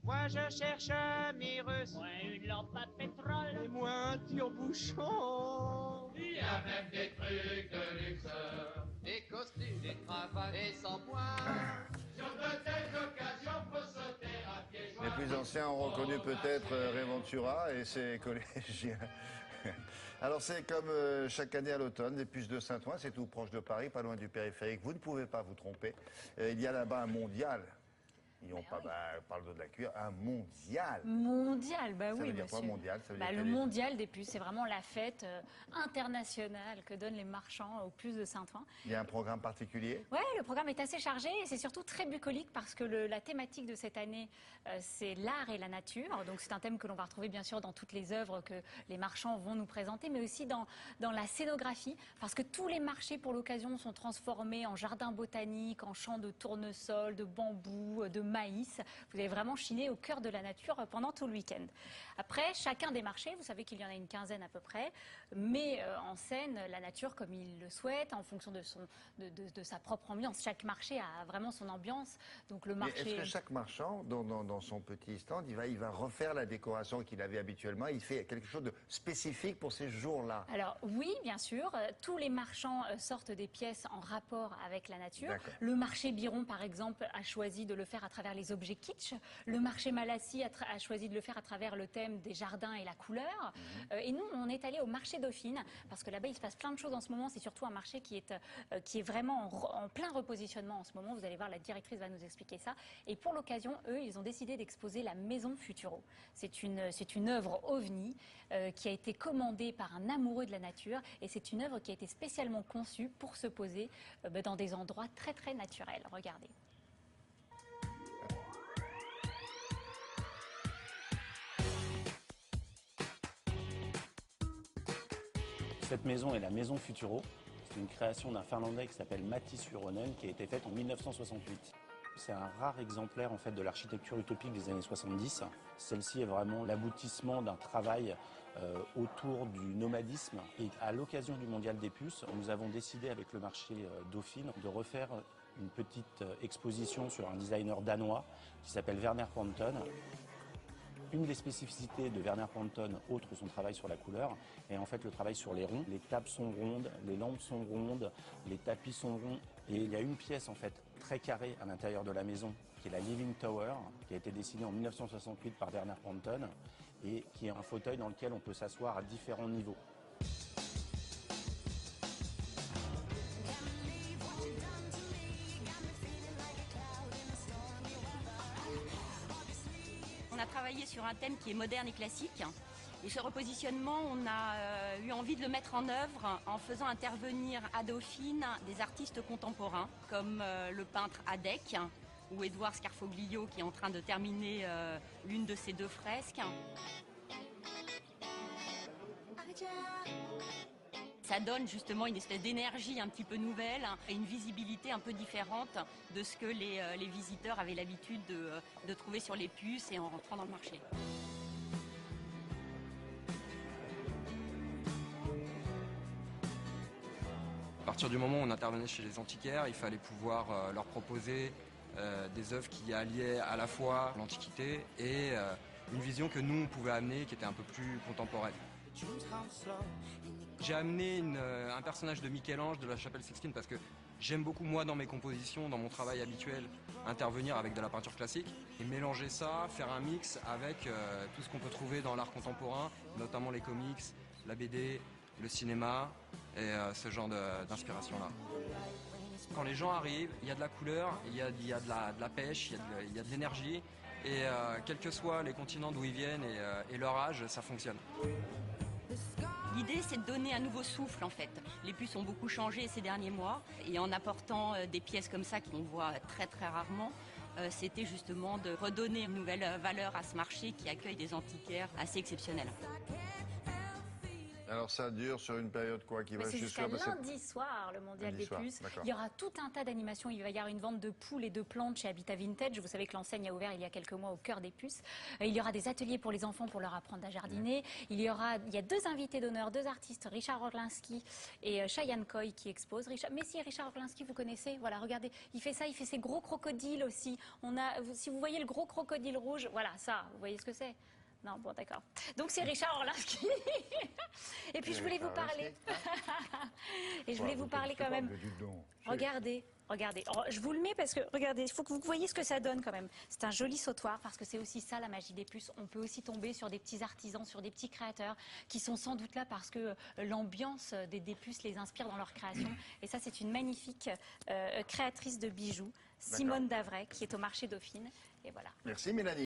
Moi je cherche un Mirus, Moi une lampe à pétrole. et moi un tire-bouchon. Il y a même des trucs de luxe, Des costumes, des cravates et sans poids. sur de telles occasions faut sauter à pieds joints. Les plus anciens ont reconnu peut-être Réventura et ses collégiens. Alors c'est comme chaque année à l'automne, les puces de Saint-Ouen, c'est tout proche de Paris, pas loin du périphérique. Vous ne pouvez pas vous tromper. Il y a là-bas un mondial. Ils n'ont pas, parle de la cuir, un mondial. Mondial, bah oui, Ça veut dire quoi, monsieur. mondial? Ça veut dire Le quel est- mondial des puces, c'est vraiment la fête internationale que donnent les marchands aux puces de Saint-Ouen. Il y a un programme particulier? Ouais, le programme est assez chargé et c'est surtout très bucolique parce que la thématique de cette année, c'est l'art et la nature. Donc c'est un thème que l'on va retrouver bien sûr dans toutes les œuvres que les marchands vont nous présenter, mais aussi dans la scénographie, parce que tous les marchés pour l'occasion sont transformés en jardins botaniques, en champs de tournesol, de bambou, de maïs. Vous allez vraiment chiner au cœur de la nature pendant tout le week-end. Après, chacun des marchés, vous savez qu'il y en a une quinzaine à peu près, met en scène la nature comme il le souhaite, en fonction de sa propre ambiance. Chaque marché a vraiment son ambiance. Donc le Mais marché. est-ce que chaque marchand, dans son petit stand, il va refaire la décoration qu'il avait habituellement? Il fait quelque chose de spécifique pour ces jours-là? Alors oui, bien sûr, tous les marchands sortent des pièces en rapport avec la nature. D'accord. Le marché Biron, par exemple, a choisi de le faire à travers les objets kitsch. Le marché Malassis a choisi de le faire à travers le thème des jardins et la couleur. Et nous, on est allé au marché Dauphine, parce que là-bas, il se passe plein de choses en ce moment. C'est surtout un marché qui est vraiment en plein repositionnement en ce moment. Vous allez voir, la directrice va nous expliquer ça. Et pour l'occasion, eux, ils ont décidé d'exposer la Maison Futuro. C'est une œuvre ovni qui a été commandée par un amoureux de la nature. Et c'est une œuvre qui a été spécialement conçue pour se poser dans des endroits très, très naturels. Regardez. Cette maison est la Maison Futuro. C'est une création d'un Finlandais qui s'appelle Matti Suronen, qui a été faite en 1968. C'est un rare exemplaire en fait de l'architecture utopique des années 70. Celle-ci est vraiment l'aboutissement d'un travail autour du nomadisme. Et à l'occasion du Mondial des puces, nous avons décidé avec le marché Dauphine de refaire une petite exposition sur un designer danois qui s'appelle Werner Panton. Une des spécificités de Werner Panton, outre son travail sur la couleur, est en fait le travail sur les ronds. Les tables sont rondes, les lampes sont rondes, les tapis sont ronds. Et il y a une pièce en fait très carrée à l'intérieur de la maison, qui est la Living Tower, qui a été dessinée en 1968 par Werner Panton, et qui est un fauteuil dans lequel on peut s'asseoir à différents niveaux. On a travaillé sur un thème qui est moderne et classique. Et ce repositionnement, on a eu envie de le mettre en œuvre en faisant intervenir à Dauphine des artistes contemporains, comme le peintre Adec ou Édouard Scarfoglio qui est en train de terminer l'une de ses deux fresques. Ça donne justement une espèce d'énergie un petit peu nouvelle et une visibilité un peu différente de ce que les visiteurs avaient l'habitude de trouver sur les puces et en rentrant dans le marché. À partir du moment où on intervenait chez les antiquaires, il fallait pouvoir leur proposer des œuvres qui alliaient à la fois l'Antiquité et une vision que nous on pouvait amener qui était un peu plus contemporaine. J'ai amené un personnage de Michel-Ange de la Chapelle Sixtine parce que j'aime beaucoup moi dans mes compositions, dans mon travail habituel, intervenir avec de la peinture classique et mélanger ça, faire un mix avec tout ce qu'on peut trouver dans l'art contemporain, notamment les comics, la BD, le cinéma et ce genre d'inspiration-là. Quand les gens arrivent, il y a de la couleur, il y a de la pêche, il y a de l'énergie et quels que soient les continents d'où ils viennent et leur âge, ça fonctionne. L'idée, c'est de donner un nouveau souffle, en fait. Les puces ont beaucoup changé ces derniers mois. Et en apportant des pièces comme ça qu'on voit très très rarement, c'était justement de redonner une nouvelle valeur à ce marché qui accueille des antiquaires assez exceptionnels. Alors ça dure sur une période quoi qui Mais va c'est jusqu'à jusqu'à lundi soir, le mondial Lundi des soir, puces. d'accord. Il y aura tout un tas d'animations. Il va y avoir une vente de poules et de plantes chez Habitat Vintage. Vous savez que l'enseigne a ouvert il y a quelques mois au cœur des puces. Il y aura des ateliers pour les enfants pour leur apprendre à jardiner. Il y a 2 invités d'honneur, 2 artistes, Richard Orlinski et Cheyenne Coy qui exposent. Mais si Richard Orlinski, vous connaissez, voilà, regardez, il fait ça, il fait ses gros crocodiles aussi. Si vous voyez le gros crocodile rouge, voilà, ça, vous voyez ce que c'est? Non, bon, d'accord. Donc, c'est Richard Orlinski. Et puis, je voulais vous parler. Et je voulais vous parler quand même. Regardez. Oh, je vous le mets parce que, regardez, il faut que vous voyez ce que ça donne quand même. C'est un joli sautoir parce que c'est aussi ça la magie des puces. On peut aussi tomber sur des petits artisans, sur des petits créateurs qui sont sans doute là parce que l'ambiance des puces les inspire dans leur création. Et ça, c'est une magnifique créatrice de bijoux, Simone Davray, qui est au marché Dauphine. Et voilà. Merci Mélanie.